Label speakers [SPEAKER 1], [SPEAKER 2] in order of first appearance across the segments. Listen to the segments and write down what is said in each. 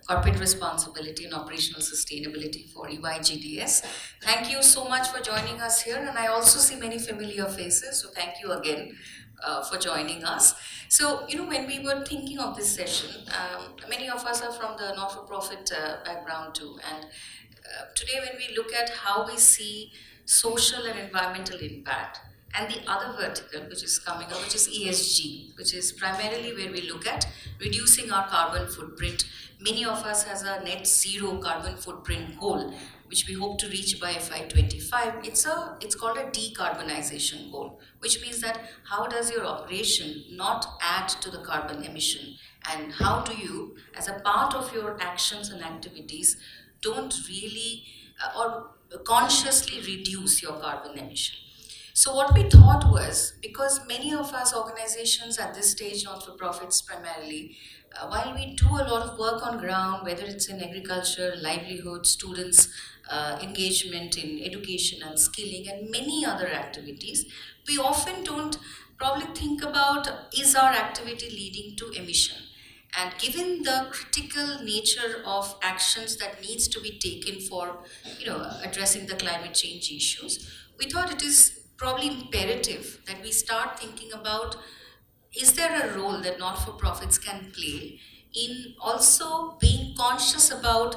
[SPEAKER 1] Corporate Responsibility and Operational Sustainability for EYGDS. Thank you so much for joining us here, and I also see many familiar faces, so thank you again for joining us. So, when we were thinking of this session, many of us are from the not-for-profit background too, and today when we look at how we see social and environmental impact, and the other vertical which is coming up, which is ESG, which is primarily where we look at reducing our carbon footprint. Many of us has a net zero carbon footprint goal, which we hope to reach by FY25. It's called a decarbonization goal, which means that how does your operation not add to the carbon emission, and how do you, as a part of your actions and activities, don't really or consciously reduce your carbon emission. So what we thought was, because many of us organizations at this stage, not-for-profits primarily, while we do a lot of work on ground, whether it's in agriculture, livelihood, students, engagement in education and skilling, and many other activities, we often don't probably think about, is our activity leading to emission? And given the critical nature of actions that needs to be taken for, addressing the climate change issues, we thought it is probably imperative that we start thinking about, is there a role that not-for-profits can play in also being conscious about,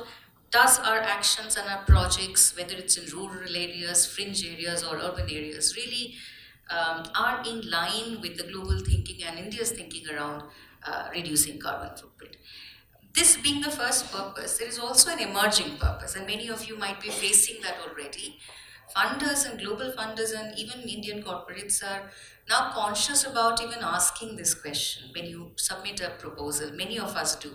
[SPEAKER 1] does our actions and our projects, whether it's in rural areas, fringe areas, or urban areas, really are in line with the global thinking and India's thinking around reducing carbon footprint. This being the first purpose, there is also an emerging purpose, and many of you might be facing that already. Funders and global funders and even Indian corporates are now conscious about even asking this question when you submit a proposal. Many of us do.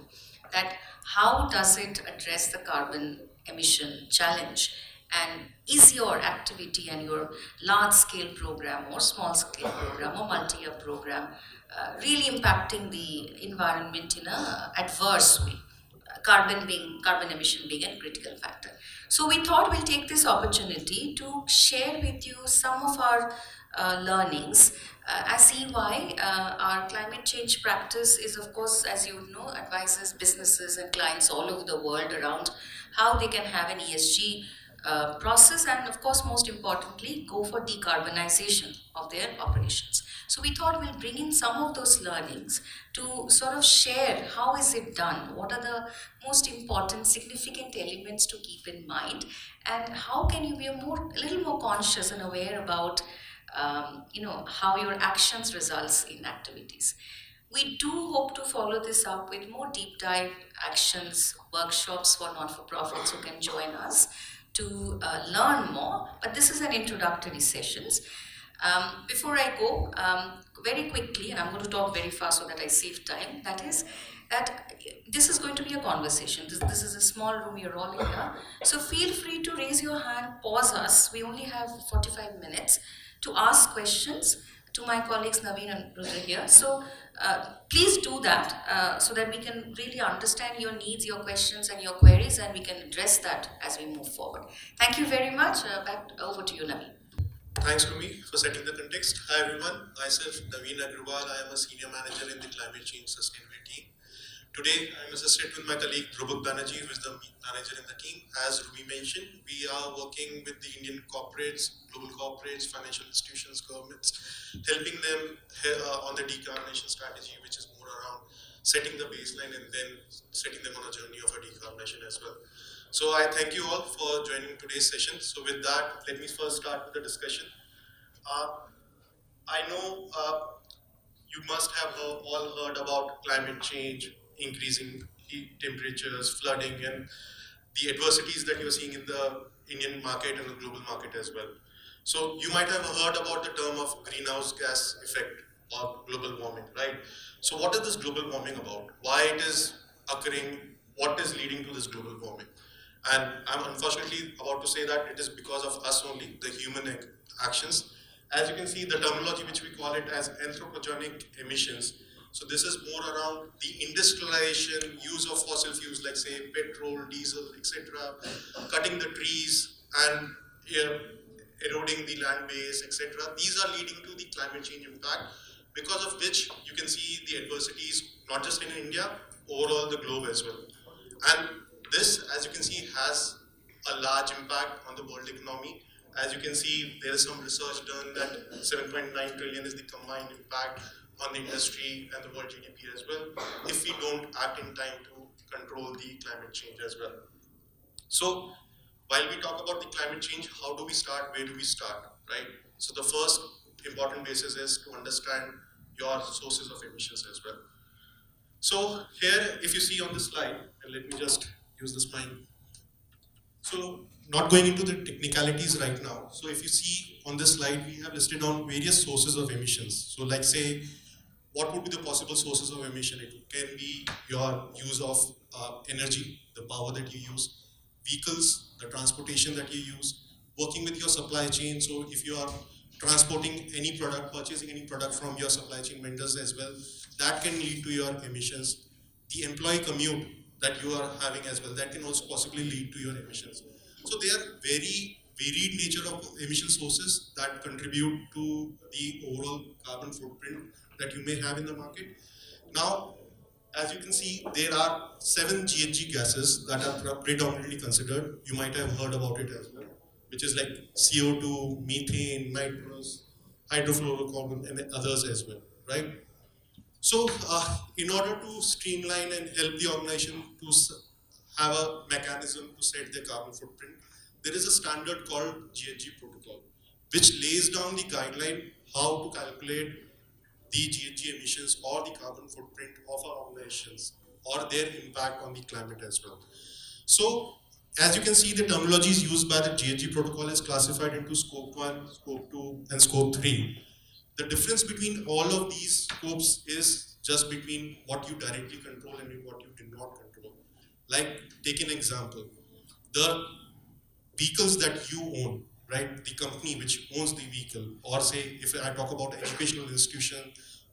[SPEAKER 1] That how does it address the carbon emission challenge? And is your activity and your large-scale program or small-scale program or multi-year program really impacting the environment in an adverse way? Carbon emission being a critical factor. So we thought we'll take this opportunity to share with you some of our learnings as EY. Our climate change practice is, of course, as you know, advises businesses and clients all over the world around how they can have an ESG process, and of course, most importantly, go for decarbonization of their operations. So we thought we'll bring in some of those learnings to sort of share how is it done, what are the most important significant elements to keep in mind, and how can you be a little more conscious and aware about how your actions results in activities. We do hope to follow this up with more deep dive actions, workshops for not-for-profits who can join us to learn more, but this is an introductory sessions. Before I go, very quickly, and I'm going to talk very fast so that I save time, that this is going to be a conversation. This is a small room, you're all in here. So feel free to raise your hand, pause us. We only have 45 minutes to ask questions to my colleagues Naveen and Rudra here. So please do that so that we can really understand your needs, your questions and your queries, and we can address that as we move forward. Thank you very much. Back over to you, Naveen.
[SPEAKER 2] Thanks, Rumi, for setting the context. Hi, everyone. Myself, Naveen Agrawal. I am a senior manager in the climate change sustainability team. Today, I'm assisted with my colleague Robert Banerjee, who is the manager in the team. As Rumi mentioned, we are working with the Indian corporates, global corporates, financial institutions, governments, helping them on the decarbonization strategy, which is more around setting the baseline and then setting them on a journey of a decarbonization as well. So I thank you all for joining today's session. So with that, let me first start with the discussion. I know you must have all heard about climate change, increasing heat temperatures, flooding, and the adversities that you're seeing in the Indian market and the global market as well. So you might have heard about the term of greenhouse gas effect or global warming, right? So what is this global warming about? Why it is occurring? What is leading to this global warming? And I'm unfortunately about to say that it is because of us only, the human actions. As you can see, the terminology which we call it as anthropogenic emissions. So this is more around the industrialization, use of fossil fuels like say petrol, diesel, etc., cutting the trees and eroding the land base, etc. These are leading to the climate change impact, because of which you can see the adversities not just in India, overall the globe as well. And this, as you can see, has a large impact on the world economy. As you can see, there is some research done that 7.9 trillion is the combined impact on the industry and the world GDP as well, if we don't act in time to control the climate change as well. So while we talk about the climate change, how do we start? Where do we start, right? So the first important basis is to understand your sources of emissions as well. So here, if you see on this slide, and let me just use this mic. So not going into the technicalities right now. So if you see on this slide, we have listed on various sources of emissions. So like say, what would be the possible sources of emission? It can be your use of energy, the power that you use, vehicles, the transportation that you use, working with your supply chain. So if you are transporting any product, purchasing any product from your supply chain vendors as well, that can lead to your emissions. The employee commute that you are having as well, that can also possibly lead to your emissions. So they are very varied nature of emission sources that contribute to the overall carbon footprint that you may have in the market. Now, as you can see, there are 7 GHG gases that are predominantly considered. You might have heard about it as well, which is like CO2, methane, nitrous, hydrofluorocarbon, and others as well, right? So, in order to streamline and help the organization to have a mechanism to set their carbon footprint, there is a standard called GHG protocol, which lays down the guideline how to calculate the GHG emissions or the carbon footprint of our organizations or their impact on the climate as well. So, as you can see, the terminologies used by the GHG protocol is classified into scope 1, scope 2, and scope 3. The difference between all of these scopes is just between what you directly control and what you do not control. Like, take an example. The vehicles that you own, right? The company which owns the vehicle, or say, if I talk about an educational institution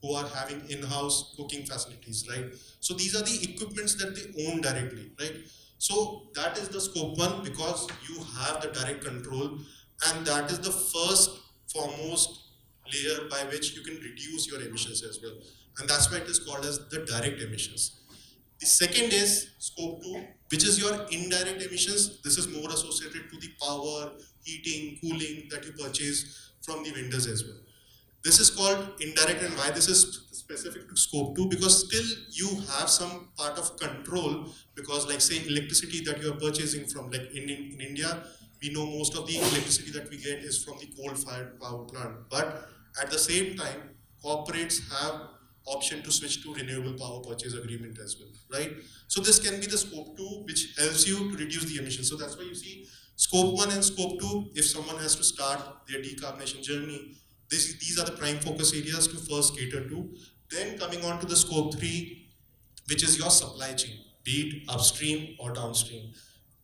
[SPEAKER 2] who are having in-house cooking facilities, right? So these are the equipments that they own directly, right? So that is the scope 1 because you have the direct control, and that is the first foremost layer by which you can reduce your emissions as well. And that's why it is called as the direct emissions. The second is scope 2, which is your indirect emissions. This is more associated to the power, heating, cooling that you purchase from the vendors as well. This is called indirect, and why this is specific to scope 2, because still you have some part of control, because like say electricity that you are purchasing from, like in India, we know most of the electricity that we get is from the coal-fired power plant. But at the same time, corporates have option to switch to renewable power purchase agreement as well, right? So this can be the scope 2, which helps you to reduce the emissions. So that's why you see scope 1 and scope 2, if someone has to start their decarbonization journey, these are the prime focus areas to first cater to. Then coming on to the scope 3, which is your supply chain, be it upstream or downstream.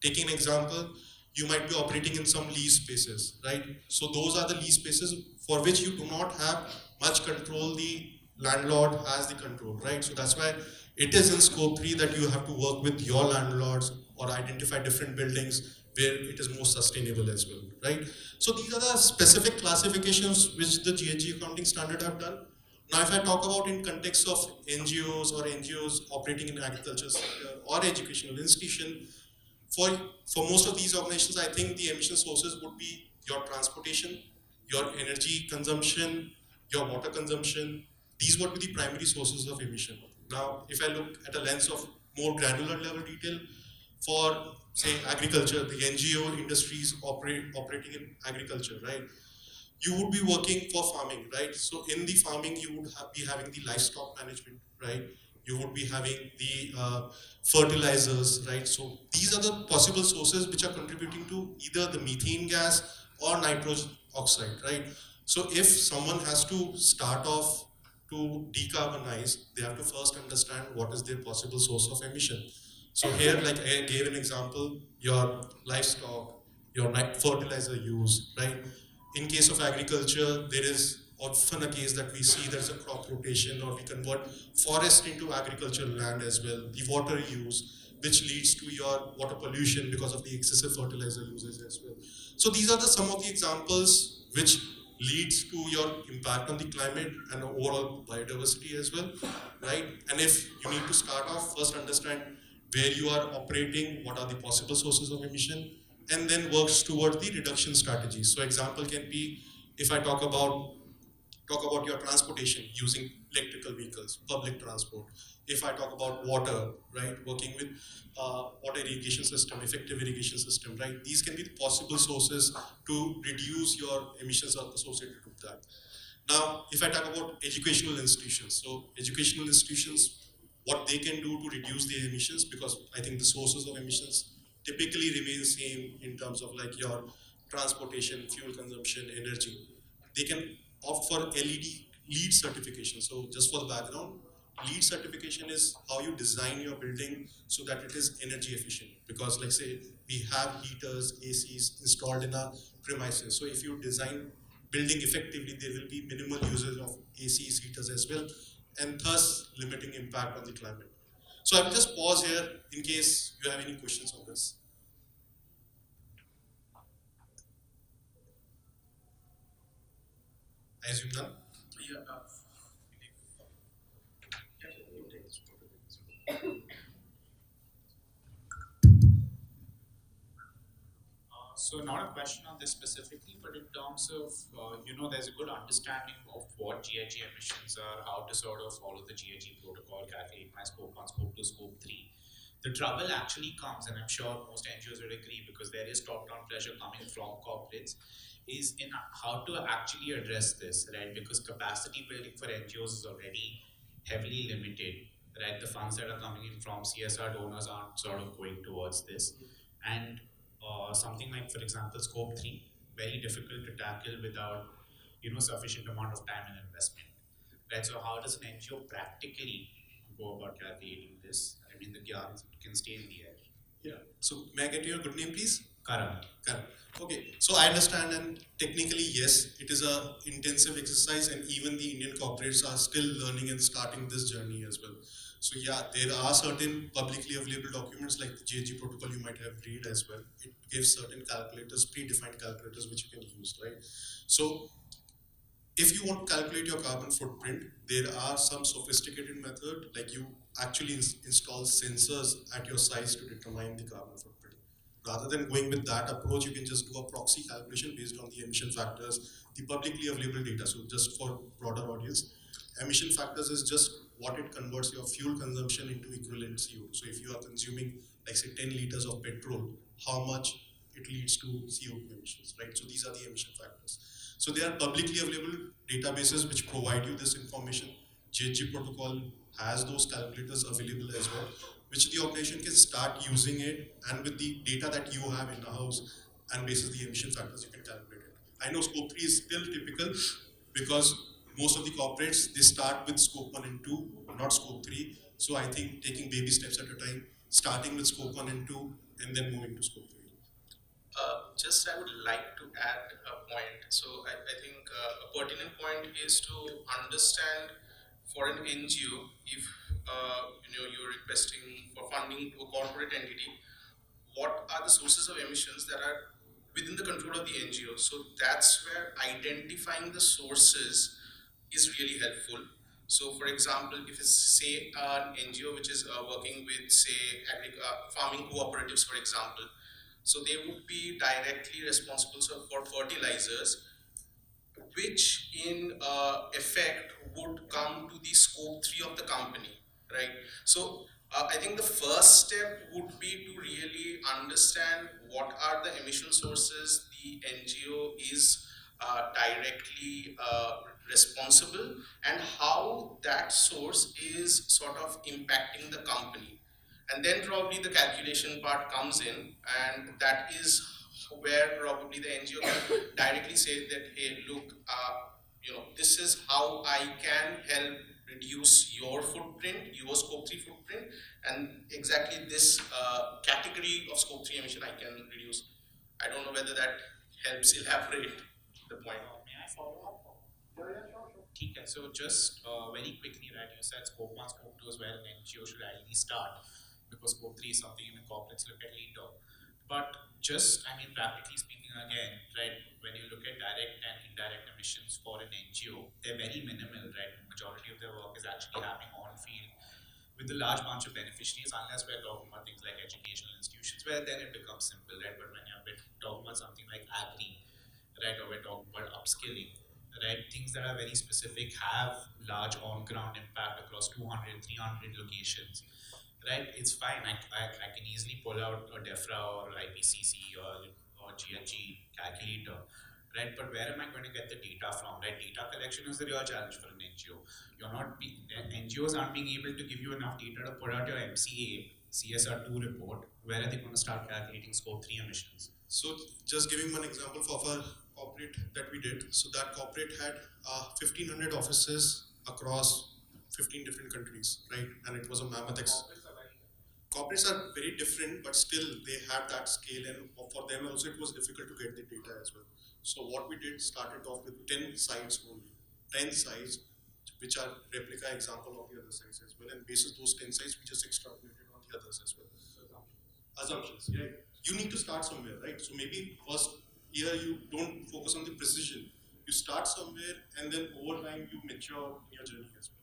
[SPEAKER 2] Taking an example, you might be operating in some lease spaces, right? So those are the lease spaces for which you do not have much control. The landlord has the control, right? So that's why it is in scope 3 that you have to work with your landlords or identify different buildings where it is more sustainable as well, right? So these are the specific classifications which the GHG accounting standard have done. Now, if I talk about in context of NGOs or NGOs operating in agriculture sector or educational institution, for, for most of these organizations, I think the emission sources would be your transportation, your energy consumption, your water consumption. These would be the primary sources of emission. Now, if I look at a lens of more granular level detail, for say agriculture, the NGO industries operating in agriculture, right? You would be working for farming, right? So in the farming, you would be having the livestock management, right? You would be having the fertilizers, right? So these are the possible sources which are contributing to either the methane gas or nitrogen oxide, right? So if someone has to start off to decarbonize, they have to first understand what is their possible source of emission. So here, like I gave an example, your livestock, your fertilizer use, right? In case of agriculture, there is often a case that we see there's a crop rotation, or we convert forest into agricultural land as well, the water use, which leads to your water pollution because of the excessive fertilizer uses as well. So these are some of the examples which leads to your impact on the climate and overall biodiversity as well, right? And if you need to start off, first understand where you are operating, what are the possible sources of emission, and then works toward the reduction strategies. So example can be, if I talk about your transportation using electrical vehicles, public transport. If I talk about water, right, working with water irrigation system, effective irrigation system, right, these can be the possible sources to reduce your emissions associated with that. Now, if I talk about educational institutions, so educational institutions, what they can do to reduce their emissions, because I think the sources of emissions typically remain same in terms of like your transportation, fuel consumption, energy. They can opt for LED LEED certification. So just for the background, LEED certification is how you design your building so that it is energy efficient. Because like say we have heaters, ACs installed in our premises. So if you design building effectively, there will be minimal usage of ACs, heaters as well, and thus limiting impact on the climate. So I'll just pause here in case you have any questions on this. I assume none. Yeah.
[SPEAKER 3] So not a question on this specifically, but in terms of, there's a good understanding of what GHG emissions are, how to sort of follow the GHG protocol, calculate my scope 1, scope 2, scope 3. The trouble actually comes, and I'm sure most NGOs would agree because there is top-down pressure coming from corporates, is in how to actually address this, right? Because capacity building for NGOs is already heavily limited, right? The funds that are coming in from CSR donors aren't sort of going towards this. And something like, for example, scope 3, very difficult to tackle without, sufficient amount of time and investment. Right, so how does an NGO practically go about calculating this? I mean, the yarn can stay in the air.
[SPEAKER 2] Yeah. So may I get your good name, please?
[SPEAKER 3] Karan.
[SPEAKER 2] Karan. Okay. So I understand, and technically, yes, it is a intensive exercise, and even the Indian corporates are still learning and starting this journey as well. So yeah, there are certain publicly available documents like the GHG protocol you might have read as well. It gives certain calculators, predefined calculators, which you can use, right? So if you want to calculate your carbon footprint, there are some sophisticated method, like you actually install sensors at your sites to determine the carbon footprint. Rather than going with that approach, you can just do a proxy calculation based on the emission factors, the publicly available data. So just for broader audience, emission factors is just what it converts your fuel consumption into equivalent CO2. So if you are consuming, like say 10 liters of petrol, how much it leads to CO2 emissions, right? So these are the emission factors. So there are publicly available databases which provide you this information. GHG protocol has those calculators available as well, which the organization can start using it, and with the data that you have in the house and basis the emission factors, you can calculate it. I know scope 3 is still typical because most of the corporates, they start with scope 1 and 2, not scope 3. So I think taking baby steps at a time, starting with scope 1 and 2, and then moving to scope 3.
[SPEAKER 4] Just I would like to add a point. So I think a pertinent point is to understand for an NGO, if you're requesting for funding to a corporate entity, what are the sources of emissions that are within the control of the NGO. So that's where identifying the sources is really helpful. So for example, if it's say an NGO which is working with say farming cooperatives, for example, so they would be directly responsible for fertilizers, which in effect would come to the scope 3 of the company, right? So I think the first step would be to really understand what are the emission sources the NGO is directly responsible, and how that source is sort of impacting the company. And then probably the calculation part comes in, and that is where probably the NGO can directly say that, hey, look, this is how I can help reduce your footprint, your scope 3 footprint, and exactly this category of scope 3 emission I can reduce. I don't know whether that helps elaborate the point.
[SPEAKER 3] May I follow up? Okay, so just very quickly, right? You said scope 1, scope 2 is where an NGO should ideally start, because scope 3 is something even corporates look at later. But just, I mean, practically speaking again, right, when you look at direct and indirect emissions for an NGO, they're very minimal, right? The majority of their work is actually happening on field, with a large bunch of beneficiaries, unless we're talking about things like educational institutions, where then it becomes simple, right? But when we're talking about something like agri, right, or we're talking about upskilling, right, things that are very specific, have large on-ground impact across 200, 300 locations, right? It's fine. I can easily pull out a DEFRA or IPCC or GHG calculator, right? But where am I going to get the data from, right? Data collection is the real challenge for an NGO. NGOs aren't being able to give you enough data to put out your MCA CSR2 report. Where are they going to start calculating scope 3 emissions?
[SPEAKER 2] So just giving one example of our corporate that we did. So that corporate had 1,500 offices across 15 different countries, right? And it was a mammoth. Corporates are very different, but still they had that scale, and for them also it was difficult to get the data as well. So what we did, started off with 10 sites only, 10 sites, which are replica example of the other sites as well. And based on those 10 sites, we just extrapolated on the others as well. Assumptions, yeah. You need to start somewhere, right? So maybe first year you don't focus on the precision. You start somewhere, and then over time you mature in your journey as well.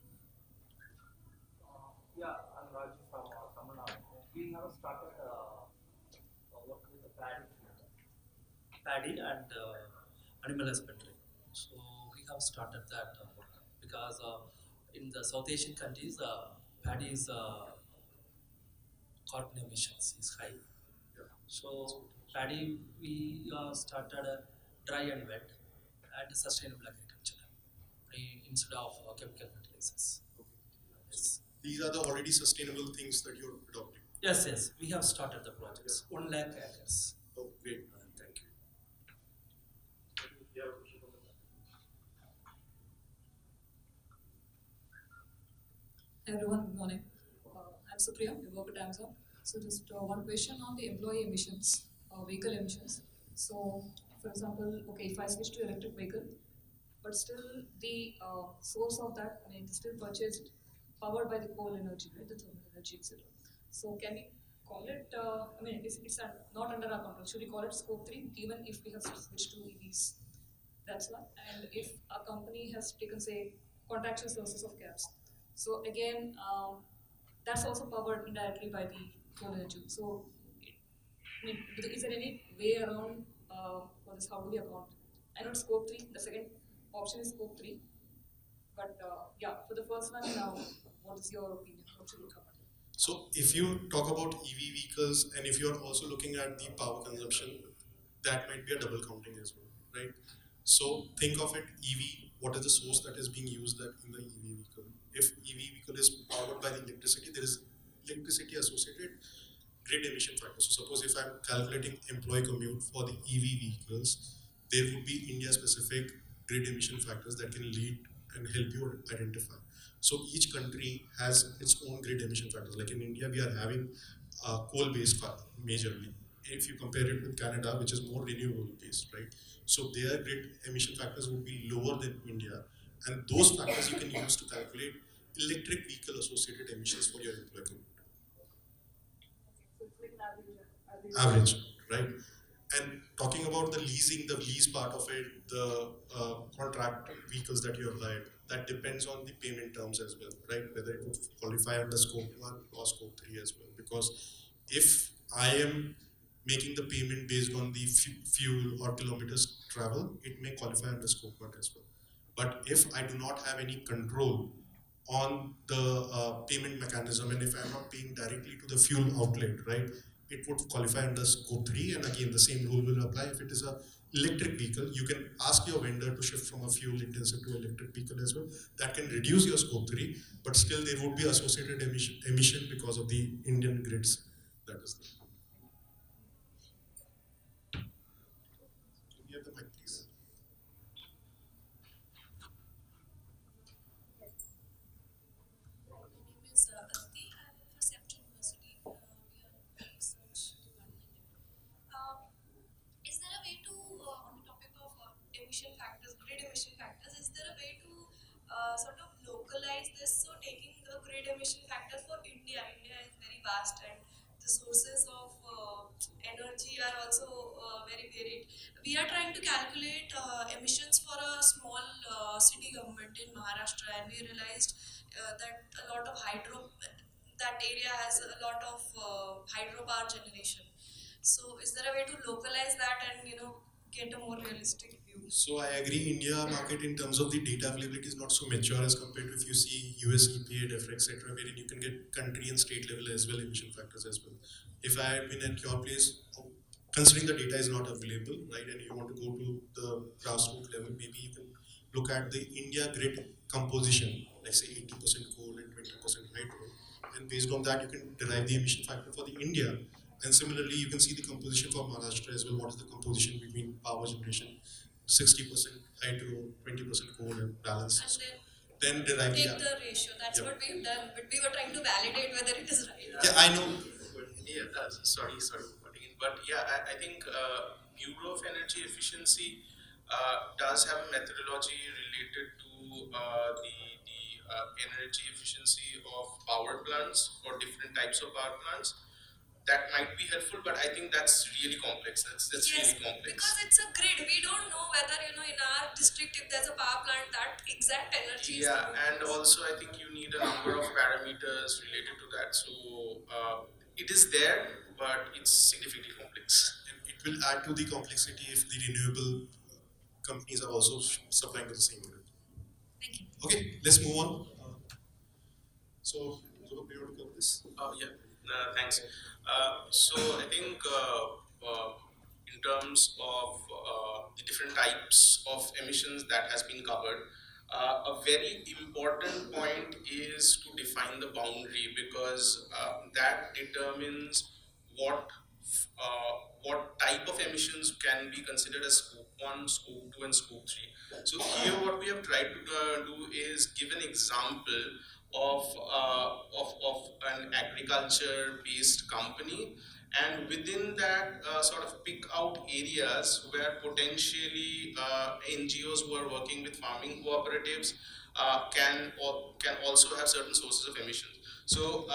[SPEAKER 5] Yeah, I'm Raj from Tamil Nadu. We have started work with the paddy and animal husbandry. So we have started that work because in the South Asian countries, paddy is carbon emissions is high. So paddy we started dry and wet and sustainable agriculture instead of chemical fertilizers. Yes.
[SPEAKER 2] These are the already sustainable things that you're adopting.
[SPEAKER 5] Yes, yes, we have started the projects. 1 lakh acres.
[SPEAKER 2] Oh, great.
[SPEAKER 5] Thank you.
[SPEAKER 6] Hey everyone, good morning. I'm Supriya, I work at Amazon. So just one question on the employee emissions, vehicle emissions. So for example, okay, if I switch to electric vehicle, but still the source of that, I mean, it's still purchased, powered by the coal energy, right, the thermal energy, etc. So can we call it, I mean, it's not under our control. Should we call it scope 3, even if we have switched to EVs? That's one. And if a company has taken, say, contractual services of cabs, so again, that's also powered indirectly by the coal energy. So, I mean, is there any way around for this? How do we account? I know it's scope 3. The second option is scope 3. But yeah, for the first one, now, what is your opinion? What should we cover?
[SPEAKER 2] So if you talk about EV vehicles, and if you're also looking at the power consumption, that might be a double counting as well, right? So think of it, EV, what is the source that is being used that in the EV vehicle? If EV vehicle is powered by the electricity, there is electricity associated grid emission factors. So suppose if I'm calculating employee commute for the EV vehicles, there would be India specific grid emission factors that can lead and help you identify. So each country has its own grid emission factors. Like in India, we are having coal-based majorly. If you compare it with Canada, which is more renewable-based, right? So their grid emission factors would be lower than India, and those factors you can use to calculate electric vehicle associated emissions for your employee commute.
[SPEAKER 6] So it's like an average.
[SPEAKER 2] Average, right? And talking about the leasing, the lease part of it, the contract vehicles that you have hired, that depends on the payment terms as well, right? Whether it would qualify under scope 1 or scope 3 as well. Because if I am making the payment based on the fuel or kilometers travel, it may qualify under scope 1 as well. But if I do not have any control on the payment mechanism, and if I'm not paying directly to the fuel outlet, right, it would qualify under scope 3. And again, the same rule will apply if it is a electric vehicle. You can ask your vendor to shift from a fuel intensive to electric vehicle as well. That can reduce your scope 3, but still there would be associated emission because of the Indian grids. That is there. Can you have the mic, please?
[SPEAKER 7] My name is Aditi. I'm from Conceptual University. We are a research department. Is there a way to, on the topic of emission factors, grid emission factors, is there a way to sort of localize this? So taking the grid emission factors for India, India is very vast and the sources of energy are also very varied. We are trying to calculate emissions for a small city government in Maharashtra, and we realized that a lot of that area has a lot of hydropower generation. So is there a way to localize that and get a more realistic view?
[SPEAKER 2] So I agree, India market in terms of the data availability is not so mature as compared to if you see US EPA, DEFRA, etc., wherein you can get country and state level as well, emission factors as well. If I had been at your place, considering the data is not available, right, and you want to go to the grassroots level, maybe you can look at the India grid composition, like say 80% coal and 20% hydro, and based on that you can derive the emission factor for the India. And similarly, you can see the composition for Maharashtra as well. What is the composition between power generation? 60% hydro, 20% coal, and balance.
[SPEAKER 7] And
[SPEAKER 2] Then derive
[SPEAKER 7] take
[SPEAKER 2] the.
[SPEAKER 7] the ratio. That's
[SPEAKER 2] Yep.
[SPEAKER 7] what we've done, but we were trying to validate whether it is right.
[SPEAKER 2] Yeah, I know.
[SPEAKER 4] Yeah, sorry for cutting in, but yeah, I think Bureau of Energy Efficiency does have a methodology related to the energy efficiency of power plants for different types of power plants. That might be helpful, but I think that's really complex. That's
[SPEAKER 7] Yes,
[SPEAKER 4] really complex.
[SPEAKER 7] because it's a grid. We don't know whether in our district if there's a power plant that exact energy is
[SPEAKER 4] Yeah,
[SPEAKER 7] coming.
[SPEAKER 4] and also I think you need a number of parameters related to that. So it is there, but it's significantly complex.
[SPEAKER 2] And it will add to the complexity if the renewable companies are also supplying to the same grid.
[SPEAKER 7] Thank you.
[SPEAKER 2] Okay, let's move on. So, Zulok, do you want to cover this?
[SPEAKER 4] Yeah, thanks. So I think in terms of the different types of emissions that has been covered, a very important point is to define the boundary, because that determines what what type of emissions can be considered as scope 1, scope 2 and scope 3. So here what we have tried to do is give an example of an agriculture based company, and within that sort of pick out areas where potentially NGOs who are working with farming cooperatives can also have certain sources of emissions. So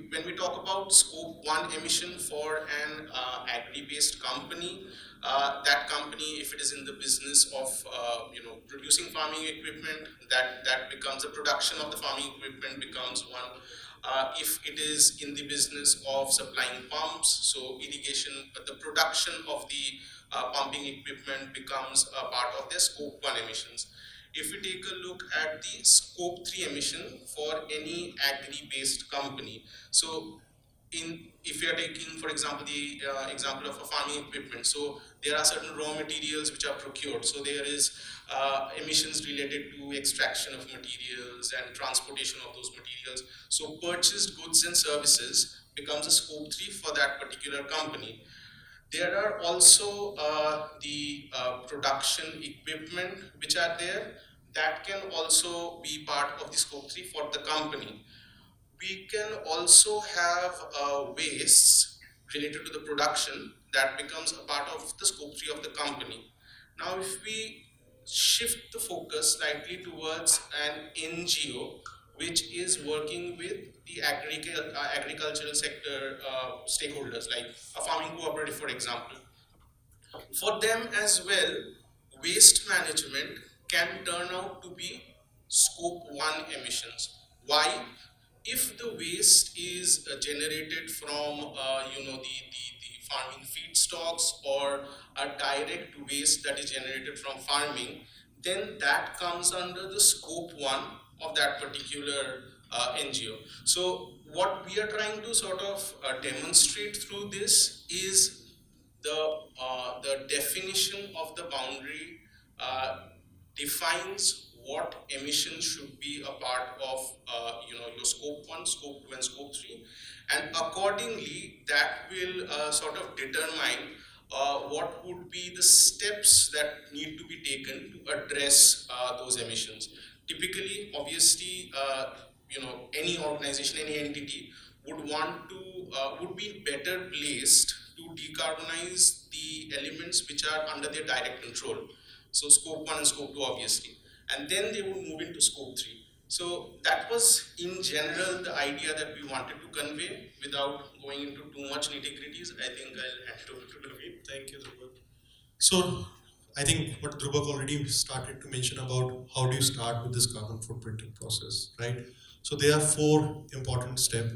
[SPEAKER 4] when we talk about scope 1 emission for an agri-based company, that company, if it is in the business of producing farming equipment, that becomes the production of the farming equipment becomes one. If it is in the business of supplying pumps, so irrigation, but the production of the pumping equipment becomes a part of their scope 1 emissions. If we take a look at the scope 3 emission for any agri-based company, so if you are taking, for example, the example of a farming equipment, so there are certain raw materials which are procured. So there is emissions related to extraction of materials and transportation of those materials. So purchased goods and services becomes a scope 3 for that particular company. There are also the production equipment which are there that can also be part of the scope 3 for the company. We can also have wastes related to the production that becomes a part of the scope 3 of the company. Now, if we shift the focus slightly towards an NGO which is working with the agricultural sector stakeholders, like a farming cooperative, for example, for them as well, waste management can turn out to be scope 1 emissions. Why? If the waste is generated from the farming feedstocks or a direct waste that is generated from farming, then that comes under the scope 1 of that particular NGO. So what we are trying to sort of demonstrate through this is the definition of the boundary defines what emissions should be a part of your scope 1, scope 2 and scope 3, and accordingly that will sort of determine what would be the steps that need to be taken to address those emissions. Typically, obviously, any organization, any entity would be better placed to decarbonize the elements which are under their direct control. So scope 1 and scope 2 obviously. And then they would move into scope 3. So that was in general the idea that we wanted to convey without going into too much nitty-gritties. I think I'll hand it over to Ravi.
[SPEAKER 2] Thank you, Drupal. So, I think what Drupal already started to mention about how do you start with this carbon footprinting process, right? So there are four important steps.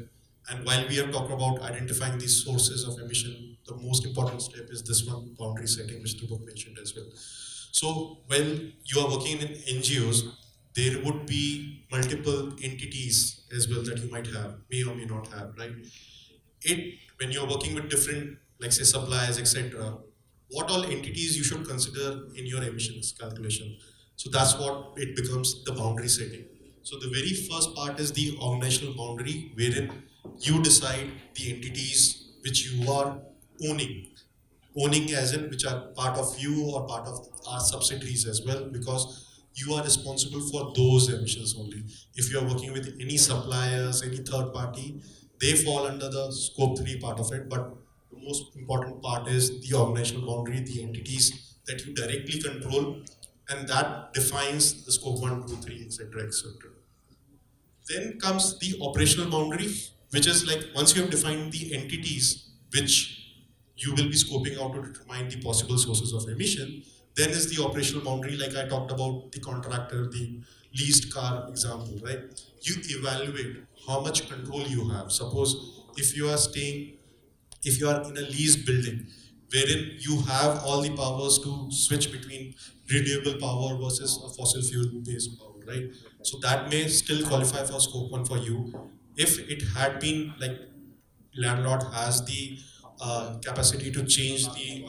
[SPEAKER 2] And while we are talking about identifying these sources of emission, the most important step is this one, boundary setting, which Dubak mentioned as well. So when you are working in NGOs, there would be multiple entities as well that you might have, may or may not have, right? It when you're working with different, like say suppliers, etc., what all entities you should consider in your emissions calculation. So that's what it becomes the boundary setting. So the very first part is the organizational boundary, wherein you decide the entities which you are owning. Owning as in which are part of you or part of our subsidiaries as well, because you are responsible for those emissions only. If you are working with any suppliers, any third party, they fall under the scope 3 part of it. But the most important part is the organizational boundary, the entities that you directly control, and that defines the scope 1, 2, 3, etc., etc. Then comes the operational boundary, which is like once you have defined the entities which you will be scoping out to determine the possible sources of emission, then is the operational boundary, like I talked about the contractor, the leased car example, right? You evaluate how much control you have. Suppose if you are in a leased building wherein you have all the powers to switch between renewable power versus a fossil fuel based power, right? So that may still qualify for scope 1 for you. If it had been like landlord has the capacity to change the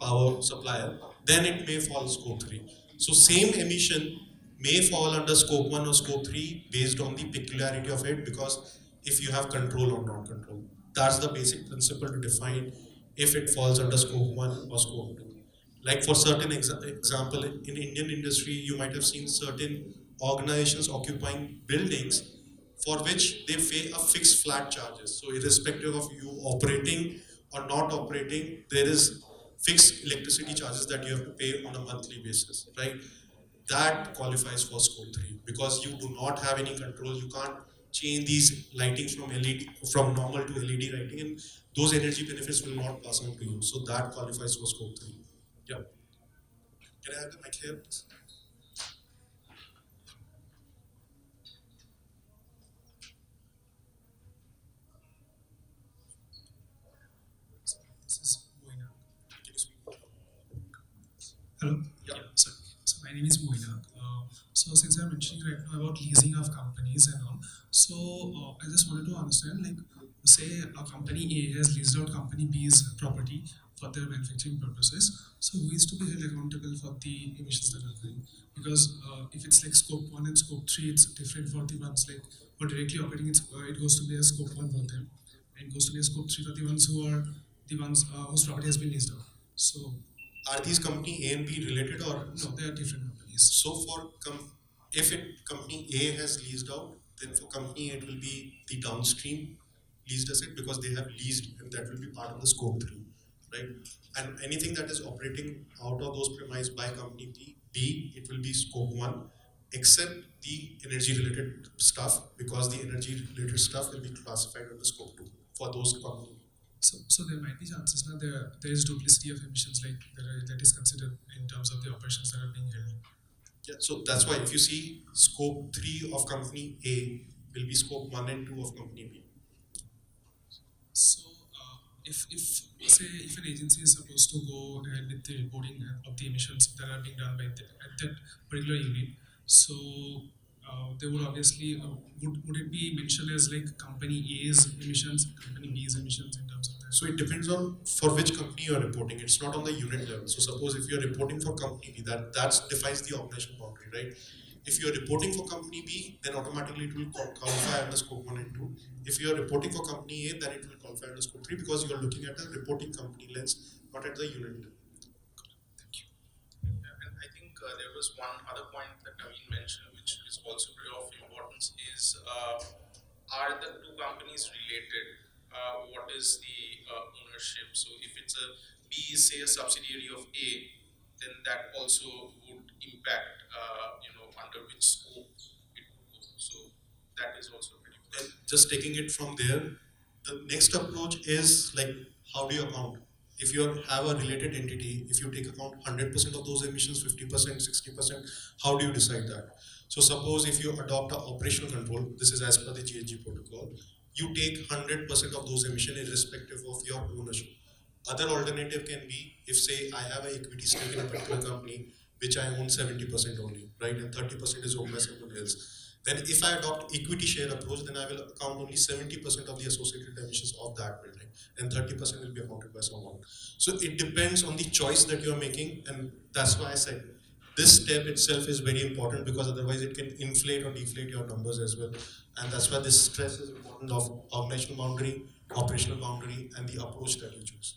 [SPEAKER 2] power supplier, then it may fall scope 3. So same emission may fall under scope 1 or scope 3 based on the peculiarity of it, because if you have control or non control. That's the basic principle to define if it falls under scope 1 or scope 2. Like for certain example, in Indian industry, you might have seen certain organizations occupying buildings for which they pay a fixed flat charges. So irrespective of you operating or not operating, there is fixed electricity charges that you have to pay on a monthly basis, right? That qualifies for scope 3 because you do not have any control. You can't change these lighting from LED from normal to LED lighting, and those energy benefits will not pass on to you. So that qualifies for scope 3. Yeah. Can I have the mic here, please?
[SPEAKER 8] This is Moina.
[SPEAKER 2] Can you speak?
[SPEAKER 8] Hello.
[SPEAKER 2] Yeah.
[SPEAKER 8] So my name is Moina. So since I'm mentioning right now about leasing of companies and all, so I just wanted to understand, like, say a company A has leased out company B's property for their manufacturing purposes. So who is to be held accountable for the emissions that are going? Because if it's like scope 1 and scope 3, it's different for the ones like who are directly operating. It goes to be a scope 1 for them, and goes to be a scope 3 for the ones who are the ones whose property has been leased out. So
[SPEAKER 2] Are these company A and B related, or
[SPEAKER 8] no, they are different companies.
[SPEAKER 2] so for if it company A has leased out, then for company A it will be the downstream leased asset because they have leased, and that will be part of the scope 3, right? And anything that is operating out of those premise by company B, it will be scope 1, except the energy related stuff, because the energy related stuff will be classified under scope 2 for those companies.
[SPEAKER 8] So there might be chances now there is duplicity of emissions like that is considered in terms of the operations that are being held.
[SPEAKER 2] Yeah, so that's why if you see scope 3 of company A will be scope 1 and 2 of company B.
[SPEAKER 8] So if say if an agency is supposed to go ahead with the reporting of the emissions that are being done by at that particular unit, so they would obviously would it be mentioned as like company A's emissions, company B's emissions in terms of that?
[SPEAKER 2] So it depends on for which company you are reporting. It's not on the unit level. So suppose if you are reporting for company B, that defines the organizational boundary, right? If you are reporting for company B, then automatically it will qualify under scope 1 and 2. If you are reporting for company A, then it will qualify under scope 3 because you are looking at a reporting company lens, not at the unit level.
[SPEAKER 4] Yeah, and I think there was one other point that Naveen mentioned, which is also very of importance, is are the two companies related? What is the ownership? So if it's a B is say a subsidiary of A, then that also would impact, under which scope it would go. So that is also pretty
[SPEAKER 2] And
[SPEAKER 4] important.
[SPEAKER 2] just taking it from there, the next approach is like how do you account? if you have a related entity, if you take account 100% of those emissions, 50%, 60%, how do you decide that? So suppose if you adopt an operational control, this is as per the GHG protocol, you take 100% of those emissions irrespective of your ownership. Other alternative can be if say I have an equity stake in a particular company which I own 70% only, right, and 30% is owned by someone else. Then if I adopt equity share approach, then I will account only 70% of the associated emissions of that building, and 30% will be accounted by someone. So it depends on the choice that you are making, and that's why I said this step itself is very important because otherwise it can inflate or deflate your numbers as well. And that's why this stress is important of organizational boundary, operational boundary, and the approach that you choose.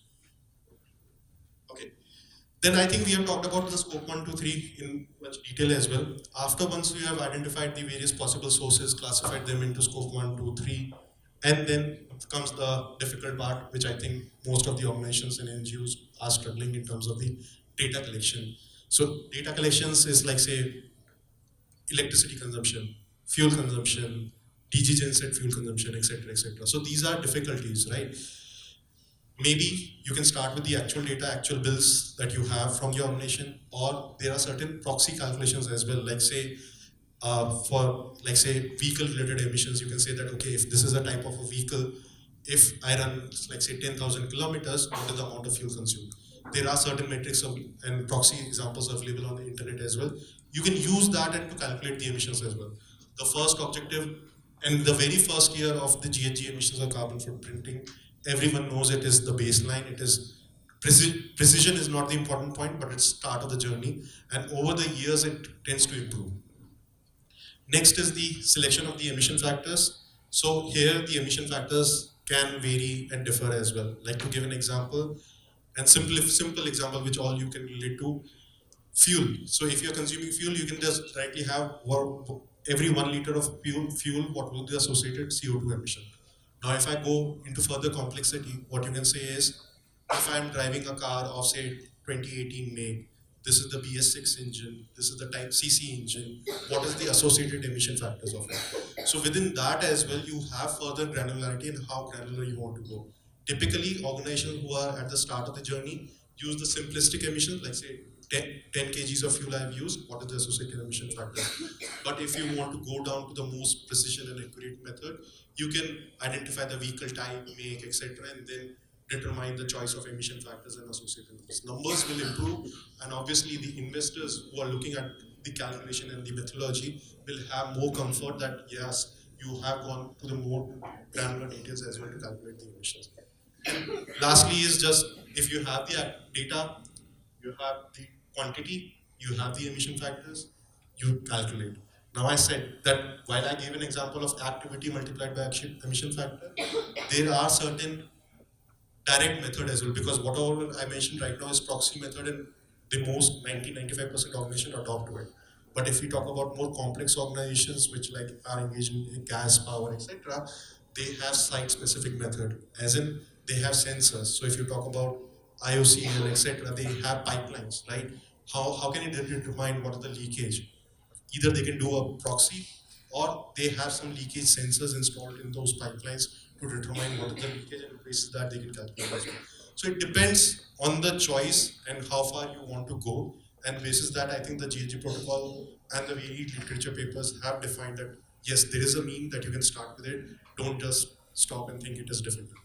[SPEAKER 2] Okay. Then I think we have talked about the scope 1, 2, 3 in much detail as well. After once we have identified the various possible sources, classified them into scope 1, 2, 3, and then comes the difficult part, which I think most of the organizations and NGOs are struggling in terms of the data collection. So data collections is like say electricity consumption, fuel consumption, DG genset fuel consumption, etc., etc. So these are difficulties, right? Maybe you can start with the actual data, actual bills that you have from your organization, or there are certain proxy calculations as well. Like say, for like say vehicle related emissions, you can say that okay, if this is a type of a vehicle, if I run like say 10,000 kilometers, what is the amount of fuel consumed? There are certain metrics and proxy examples available on the internet as well. You can use that and to calculate the emissions as well. The first objective and the very first year of the GHG emissions or carbon footprinting, everyone knows it is the baseline. It is precision is not the important point, but it's start of the journey. And over the years, it tends to improve. Next is the selection of the emission factors. So here the emission factors can vary and differ as well. Like to give an example, and simple example which all you can relate to, fuel. So if you're consuming fuel, you can just rightly have every 1 liter of fuel, what will be the associated CO2 emission. Now, if I go into further complexity, what you can say is, if I'm driving a car of say 2018 make, this is the BS6 engine, this is the type CC engine, what is the associated emission factors of it? So within that as well, you have further granularity in how granular you want to go. Typically, organizations who are at the start of the journey use the simplistic emissions, like say 10 kgs of fuel I've used, what is the associated emission factor? But if you want to go down to the most precision and accurate method, you can identify the vehicle type, make, etc., and then determine the choice of emission factors and associated numbers. Numbers will improve, and obviously the investors who are looking at the calculation and the methodology will have more comfort that yes, you have gone to the more granular details as well to calculate the emissions. Lastly is just if you have the data, you have the quantity, you have the emission factors, you calculate. Now I said that while I gave an example of activity multiplied by emission factor, there are certain direct method as well, because whatever I mentioned right now is proxy method and the most 90-95% organizations adopt to it. But if we talk about more complex organizations which like are engaged in gas, power, etc., they have site specific method, as in they have sensors. So if you talk about IOCL, etc., they have pipelines, right? How can you determine what is the leakage? Either they can do a proxy or they have some leakage sensors installed in those pipelines to determine what is the leakage, and basis that they can calculate as well. So it depends on the choice and how far you want to go, and basis that I think the GHG protocol and the varied literature papers have defined that yes, there is a mean that you can start with it. Don't just stop and think it is difficult.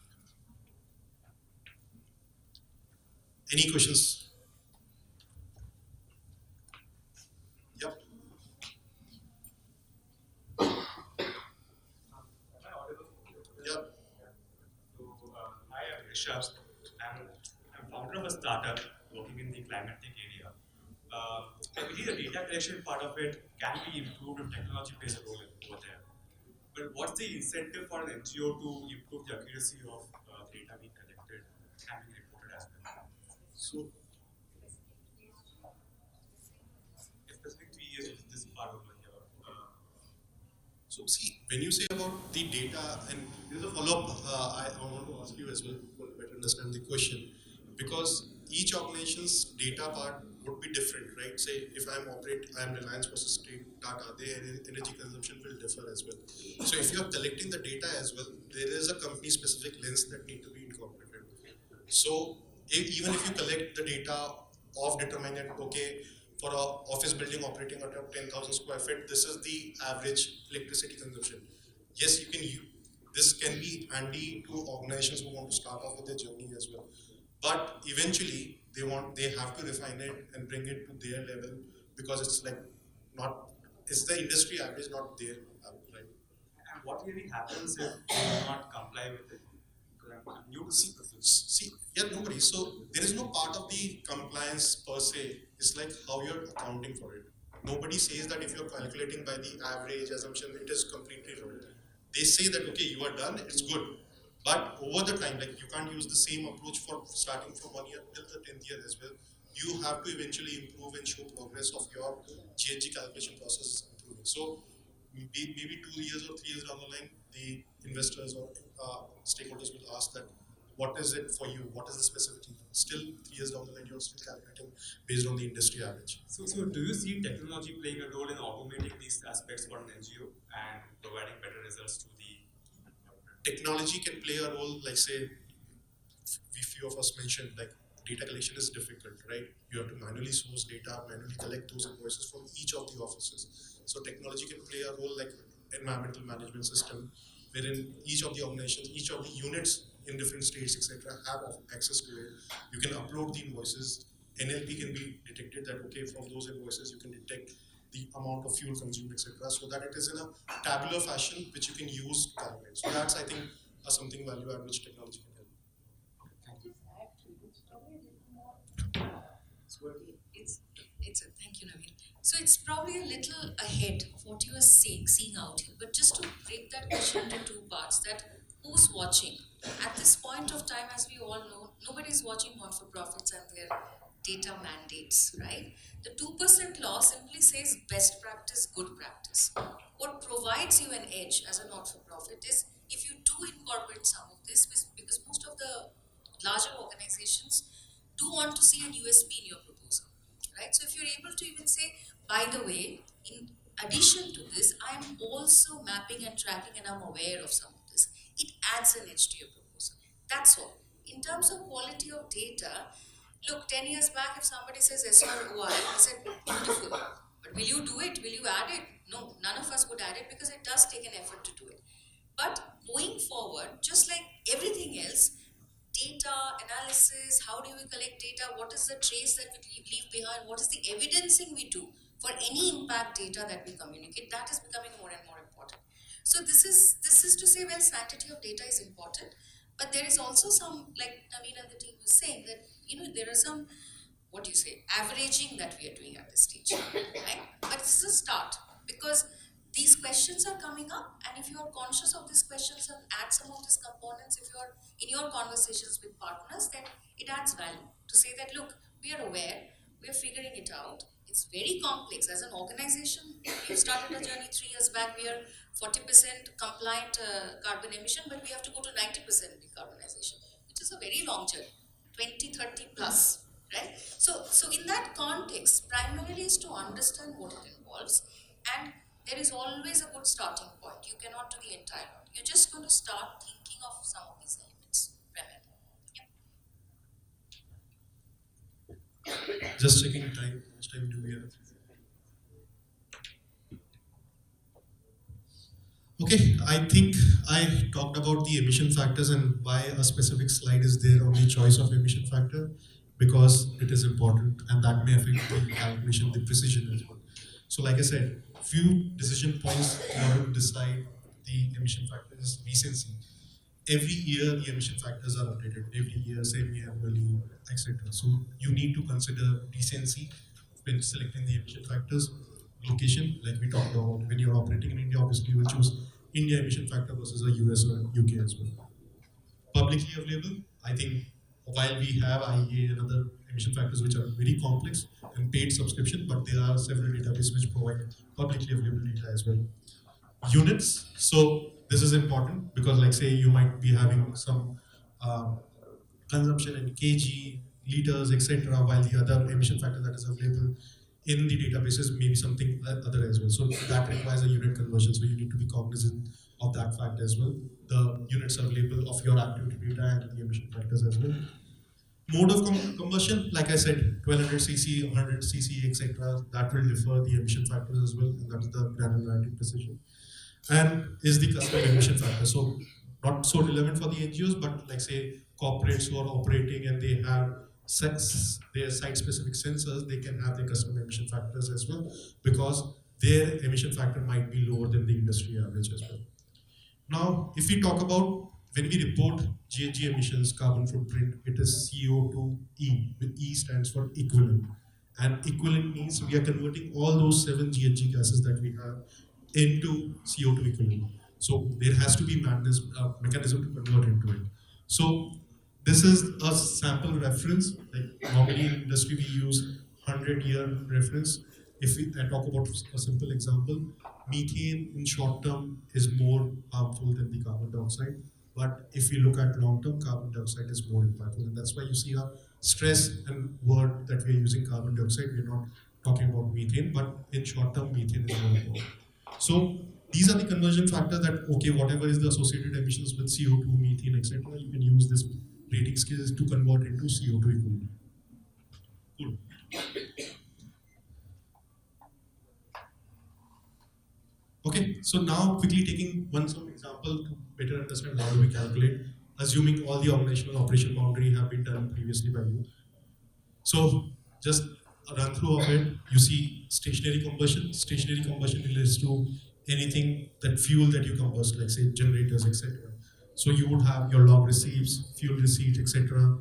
[SPEAKER 2] Any questions? Yep. Yep.
[SPEAKER 9] Hi, I'm Rishabh. I'm founder of a startup working in the climate tech area. I believe the data collection part of it can be improved if technology plays a role over there. But what's the incentive for an NGO to improve the accuracy of data being collected and being reported as well?
[SPEAKER 2] So
[SPEAKER 9] Specific 3 years of this part over here.
[SPEAKER 2] So see, when you say about the data, and there's a follow-up I want to ask you as well to better understand the question, because each organization's data part would be different, right? Say if I'm Reliance versus State Tata, their energy consumption will differ as well. So if you're collecting the data as well, there is a company-specific lens that need to be incorporated. So even if you collect the data of determining that, okay, for a office building operating at a 10,000 square feet, this is the average electricity consumption. Yes, you can use, this can be handy to organizations who want to start off with their journey as well. But eventually, they have to refine it and bring it to their level, because it's like not, it's the industry average, not their average, right?
[SPEAKER 9] And what really happens if you do not comply with it? Because I'm new to this process.
[SPEAKER 2] See, yeah, nobody. So there is no part of the compliance per se. It's like how you're accounting for it. Nobody says that if you're calculating by the average assumption, it is completely wrong. They say that okay, you are done, it's good. But over the time, like you can't use the same approach for starting from 1 year till the 10th year as well. You have to eventually improve and show progress of your GHG calculation process is improving. So maybe 2 years or 3 years down the line, the investors or stakeholders will ask that, what is it for you? What is the specificity? Still, 3 years down the line, you're still calculating based on the industry average.
[SPEAKER 9] So do you see technology playing a role in automating these aspects for an NGO and providing better results to the
[SPEAKER 2] Technology can play a role, like say, few of us mentioned, like data collection is difficult, right? You have to manually source data, manually collect those invoices from each of the offices. So technology can play a role like environmental management system, wherein each of the organizations, each of the units in different states, etc., have access to it. You can upload the invoices. NLP can be detected that okay, from those invoices you can detect the amount of fuel consumed, etc., so that it is in a tabular fashion which you can use to calculate. So that's, I think, a something value add which technology can help.
[SPEAKER 1] Thank you, Naveen. So it's probably a little ahead of what you are seeing out here. But just to break that question into two parts, that who's watching? At this point of time, as we all know, nobody's watching not-for-profits and their data mandates, right? The 2% law simply says best practice, good practice. What provides you an edge as a not-for-profit is if you do incorporate some of this, because most of the larger organizations do want to see a USP in your proposal, right? So if you're able to even say, by the way, in addition to this, I'm also mapping and tracking and I'm aware of some of this, it adds an edge to your proposal. That's all. In terms of quality of data, look, 10 years back, if somebody says SROI, I said, beautiful. But will you do it? Will you add it? No, none of us would add it because it does take an effort to do it. But going forward, just like everything else, data analysis, how do we collect data, what is the trace that we leave behind, what is the evidencing we do for any impact data that we communicate, that is becoming more and more important. So this is to say, well, sanctity of data is important, but there is also some, like Naveen and the team was saying, that there are some, what do you say, averaging that we are doing at this stage, right? But this is a start, because these questions are coming up, and if you are conscious of these questions and add some of these components, if you are in your conversations with partners, then it adds value to say that, look, we are aware, we are figuring it out. It's very complex. As an organization, we started a journey 3 years back. We are 40% compliant carbon emission, but we have to go to 90% decarbonization, which is a very long journey, 2030 plus, right? So in that context, primarily is to understand what it involves, and there is always a good starting point. You cannot do the entire lot. You're just going to start thinking of some of these elements primarily. Yep.
[SPEAKER 2] Just checking time. How much time do we have? Okay, I think I talked about the emission factors and why a specific slide is there on the choice of emission factor, because it is important and that may affect the calculation, the precision as well. So like I said, few decision points in order to decide the emission factor is recency. Every year the emission factors are updated, every year, semi-annually, etc. So you need to consider recency when selecting the emission factors. Location, like we talked about, when you're operating in India, obviously you will choose India emission factor versus a US or UK as well. Publicly available, I think while we have IEA and other emission factors which are very complex and paid subscription, but there are several databases which provide publicly available data as well. Units, so this is important because like say you might be having some consumption in kg, liters, etc., while the other emission factor that is available in the databases may be something other as well. So that requires a unit conversion. So you need to be cognizant of that fact as well. The units available of your activity data and the emission factors as well. Mode of combustion, like I said, 1200 cc, 100 cc, etc. That will differ the emission factors as well, and that is the granularity precision. And is the customer emission factor. So not so relevant for the NGOs, but like say corporates who are operating and they have their site-specific sensors, they can have their customer emission factors as well, because their emission factor might be lower than the industry average as well. Now, if we talk about when we report GHG emissions carbon footprint, it is CO2e. The E stands for equivalent. And equivalent means we are converting all those 7 GHG gases that we have into CO2 equivalent. So there has to be mechanism to convert into it. So this is a sample reference. Like normally in industry we use 100-year reference. If I talk about a simple example, methane in short term is more harmful than the carbon dioxide. But if you look at long term, carbon dioxide is more impactful. And that's why you see a stress and word that we are using carbon dioxide. We're not talking about methane, but in short term, methane is more important. So these are the conversion factors that, okay, whatever is the associated emissions with CO2, methane, etc., you can use this rating scales to convert into CO2 equivalent. Cool. Okay, so now quickly taking one some example to better understand how do we calculate, assuming all the organizational operation boundary have been done previously by you. So just a run through of it, you see stationary combustion. Stationary combustion relates to anything that fuel that you combust, like say generators, etc. So you would have your log receipts, fuel receipts, etc.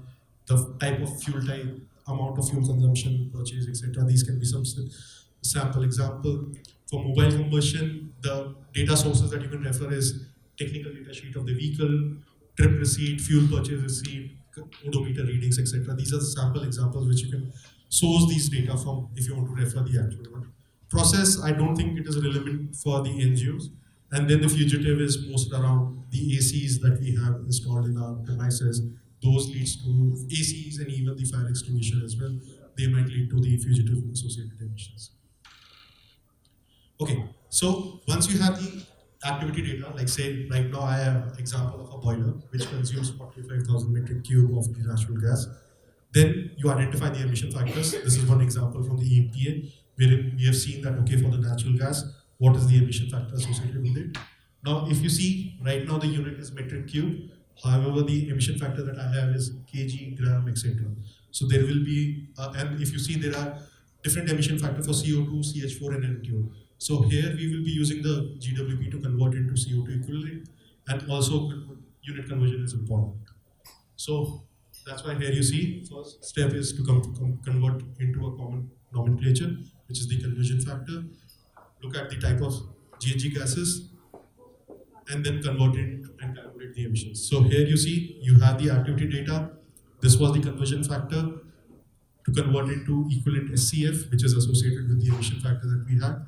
[SPEAKER 2] The type of fuel type, amount of fuel consumption, purchase, etc. These can be some sample example. For mobile combustion, the data sources that you can refer is technical data sheet of the vehicle, trip receipt, fuel purchase receipt, odometer readings, etc. These are the sample examples which you can source these data from if you want to refer the actual one. Process, I don't think it is relevant for the NGOs. And then the fugitive is most around the ACs that we have installed in our premises. Those leads to ACs and even the fire extinguisher as well. They might lead to the fugitive associated emissions. Okay, so once you have the activity data, like say right now I have an example of a boiler which consumes 45,000 metric cube of the natural gas. Then you identify the emission factors. This is one example from the EPA, wherein we have seen that, okay, for the natural gas, what is the emission factor associated with it? Now, if you see, right now the unit is metric cube. However, the emission factor that I have is kg, gram, etc. So there will be, and if you see, there are different emission factor for CO2, CH4, and NTO. So here we will be using the GWP to convert into CO2 equivalent, and also unit conversion is important. So that's why here you see, first step is to convert into a common nomenclature, which is the conversion factor. Look at the type of GHG gases, and then convert it and calculate the emissions. So here you see, you have the activity data. This was the conversion factor to convert it to equivalent SCF, which is associated with the emission factor that we had.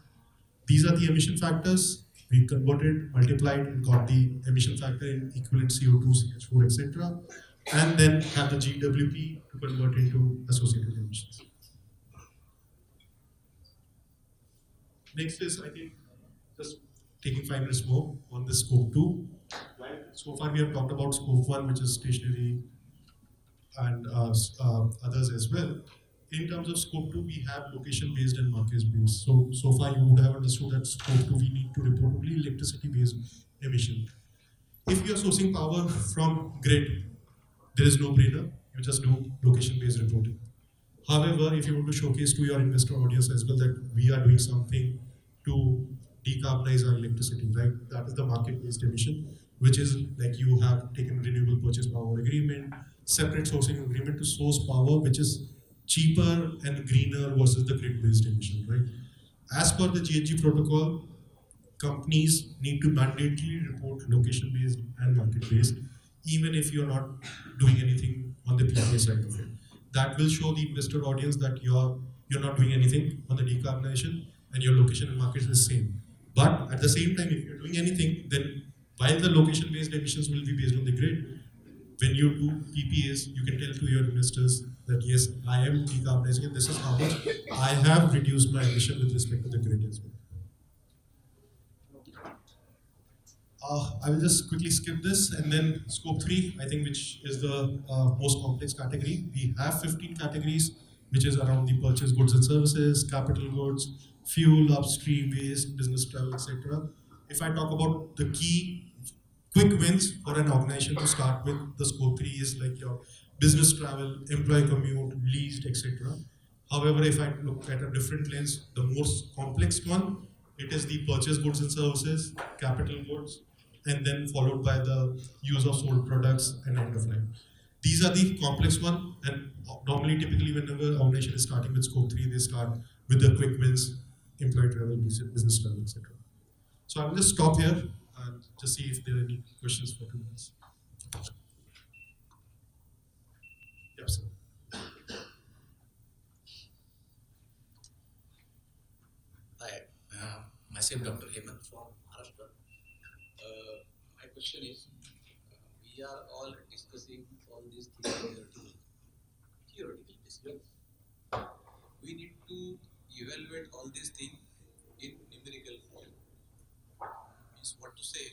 [SPEAKER 2] These are the emission factors. We converted, multiplied, and got the emission factor in equivalent CO2, CH4, etc. And then have the GWP to convert into associated emissions. Next is, I think, just taking 5 minutes more on the scope 2. Right? So far we have talked about scope 1, which is stationary, and others as well. In terms of scope 2, we have location-based and market-based. So far you would have understood that scope 2, we need to report only electricity-based emission. If you are sourcing power from grid, there is no brainer. You just do location-based reporting. However, if you want to showcase to your investor audience as well that we are doing something to decarbonize our electricity, right? That is the market-based emission, which is like you have taken renewable purchase power agreement, separate sourcing agreement to source power, which is cheaper and greener versus the grid-based emission, right? As per the GHG protocol, companies need to mandatorily report location-based and market-based, even if you're not doing anything on the PPA side of it. That will show the investor audience that you're not doing anything on the decarbonization and your location and market is the same. But at the same time, if you're doing anything, then while the location-based emissions will be based on the grid, when you do PPAs, you can tell to your investors that yes, I am decarbonizing and this is how much I have reduced my emission with respect to the grid as well. I will just quickly skip this, and then scope 3, I think, which is the most complex category. We have 15 categories, which is around the purchase goods and services, capital goods, fuel, upstream, waste, business travel, etc. If I talk about the key quick wins for an organization to start with, the scope 3 is like your business travel, employee commute, leased, etc. However, if I look at a different lens, the most complex one, it is the purchase goods and services, capital goods, and then followed by the use of sold products and end of life. These are the complex one, and normally, typically, whenever organization is starting with scope 3, they start with the quick wins, employee travel, business travel, etc. So I will just stop here and just see if there are any questions for 2 minutes. Yep, sir.
[SPEAKER 10] Hi, myself Dr. Hemant from Maharashtra. My question is, we are all discussing all these things theoretically basically. We need to evaluate all these things in numerical form. Means what to say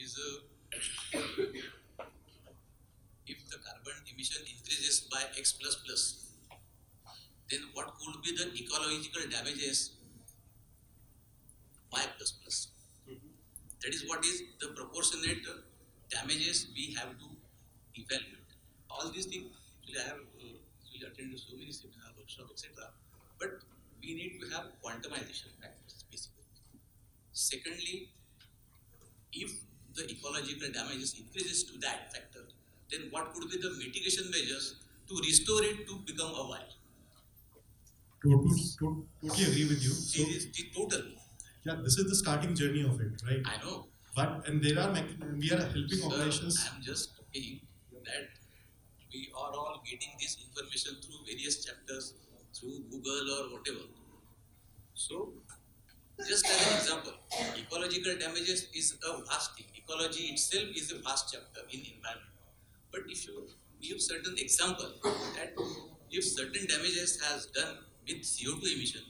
[SPEAKER 10] is, if the carbon emission increases by X plus plus, then what could be the ecological damages Y plus plus? That is what is the proportionate damages we have to evaluate. All these things, I have attended so many seminars, workshops, etc. But we need to have quantumization factors, basically. Secondly, if the ecological damages increases to that factor, then what could be the mitigation measures to restore it to become a Y?
[SPEAKER 2] Totally agree with you. So,
[SPEAKER 10] This is the total.
[SPEAKER 2] yeah, this is the starting journey of it, right?
[SPEAKER 10] I know.
[SPEAKER 2] But and there are we are helping
[SPEAKER 10] Sir,
[SPEAKER 2] organizations.
[SPEAKER 10] I'm just saying that we are all getting this information through various chapters, through Google or whatever. So, just as an example, ecological damages is a vast thing. Ecology itself is a vast chapter in environment. But if you give certain example that if certain damages has done with CO2 emission,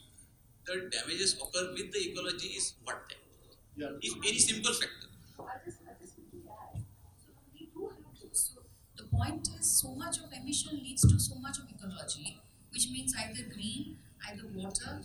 [SPEAKER 10] the damages occur with the ecology is what then?
[SPEAKER 2] Yeah.
[SPEAKER 10] Is very simple factor.
[SPEAKER 1] I just quickly add. So we do have to. So the point is, so much of emission leads to so much of ecology, which means either green, either water,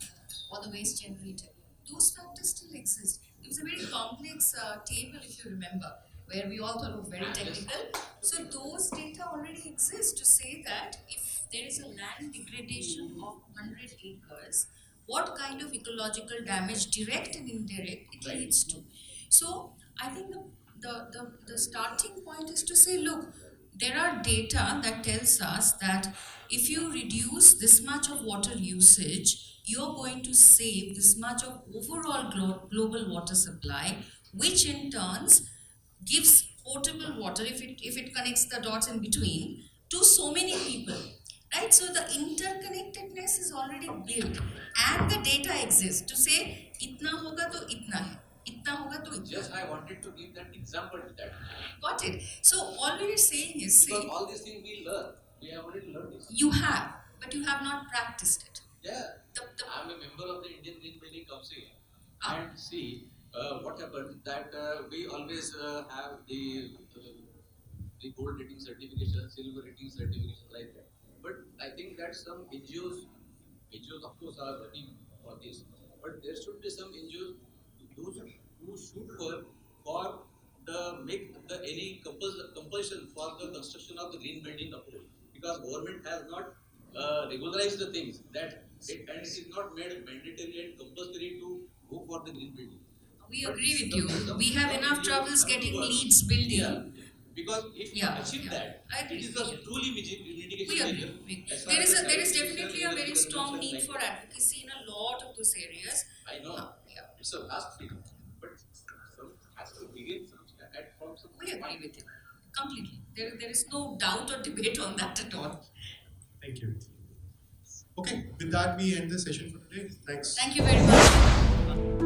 [SPEAKER 1] or the waste generated. Those factors still exist. It was a very complex table, if you remember, where we all thought it was very technical. So those data already exist to say that if there is a land degradation of 100 acres, what kind of ecological damage, direct and indirect, it leads to. So I think the starting point is to say, look, there are data that tells us that if you reduce this much of water usage, you're going to save this much of overall global water supply, which in turns gives potable water, if it connects the dots in between, to so many people. Right? So the interconnectedness is already built and the data exists to say itna hoga to itna hai. Itna hoga to itna.
[SPEAKER 10] Just I wanted to give that example to that.
[SPEAKER 1] Got it. So all we are saying is,
[SPEAKER 10] Because all these things we learn. We have already learned this.
[SPEAKER 1] you have, but you have not practiced it.
[SPEAKER 10] Yeah.
[SPEAKER 1] The
[SPEAKER 10] I'm a member of the Indian Green Building Council
[SPEAKER 1] Ah.
[SPEAKER 10] and see what happened that we always have the gold rating certification, silver rating certification like that. But I think that some NGOs of course are working for this, but there should be some NGOs who should work for the make the any compulsion for the construction of the green building approach, because government has not regularized the things that and it is not made mandatory and compulsory to go for the green building.
[SPEAKER 1] We agree with you. We have enough troubles getting leads building.
[SPEAKER 10] Yeah. Because if you achieve that,
[SPEAKER 1] I agree.
[SPEAKER 10] it is a truly mitigation
[SPEAKER 1] We
[SPEAKER 10] measure.
[SPEAKER 1] agree.
[SPEAKER 10] As far
[SPEAKER 1] There
[SPEAKER 10] as
[SPEAKER 1] is
[SPEAKER 10] the
[SPEAKER 1] definitely a very
[SPEAKER 10] consumption
[SPEAKER 1] strong need
[SPEAKER 10] like
[SPEAKER 1] for
[SPEAKER 10] that.
[SPEAKER 1] advocacy in a lot of those areas.
[SPEAKER 10] I know.
[SPEAKER 1] Yeah.
[SPEAKER 10] It's a vast field, but some has to begin from some
[SPEAKER 1] We agree with you completely. There is no doubt or debate on that at all.
[SPEAKER 2] Thank you. Okay, with that we end the session for today. Thanks.
[SPEAKER 1] Thank you very much.